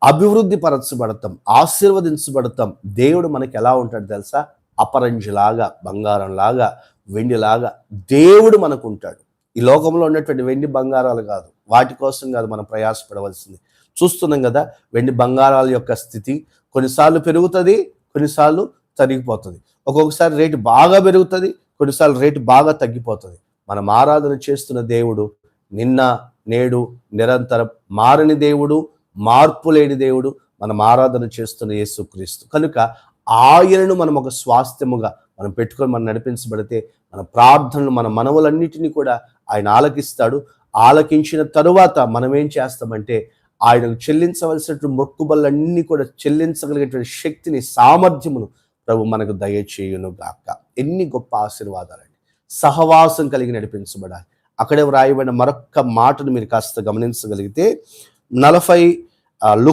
అభివృద్ధి పరచబడతాం, ఆశీర్వదించబడతాం. దేవుడు మనకి ఎలా ఉంటాడు తెలుసా? అపరంజిలాగా, బంగారంలాగా, వెండిలాగా దేవుడు మనకు ఉంటాడు. ఈ లోకంలో ఉన్నటువంటి వెండి బంగారాలు కాదు, వాటి కోసం కాదు మనం ప్రయాసపడవలసింది. చూస్తున్నాం కదా వెండి బంగారాల యొక్క స్థితి. కొన్నిసార్లు పెరుగుతుంది, కొన్నిసార్లు తరిగిపోతుంది. ఒక్కొక్కసారి రేటు బాగా పెరుగుతుంది, కొన్నిసార్లు రేటు బాగా తగ్గిపోతుంది. మనం ఆరాధన చేస్తున్న దేవుడు నిన్న నేడు నిరంతరం మారని దేవుడు, మార్పు లేని దేవుడు. మనం ఆరాధన చేస్తున్న యేసుక్రీస్తు కనుక ఆయనను మనం ఒక స్వాస్థ్యముగా మనం పెట్టుకొని మనం నడిపించబడితే మన ప్రార్థనలు, మన మనవులన్నిటినీ కూడా ఆయన ఆలకిస్తాడు. ఆలకించిన తరువాత మనం ఏం చేస్తామంటే ఆయనకు చెల్లించవలసినటువంటి మొక్కుబళ్ళన్నీ కూడా చెల్లించగలిగేటువంటి శక్తిని, సామర్థ్యమును ప్రభు మనకు దయచేయును గాక. ఎన్ని గొప్ప ఆశీర్వాదాలండి. సహవాసం కలిగి నడిపించబడాలి. అక్కడే వ్రాయబడిన మరొక్క మాటను మీరు కాస్త గమనించగలిగితే 40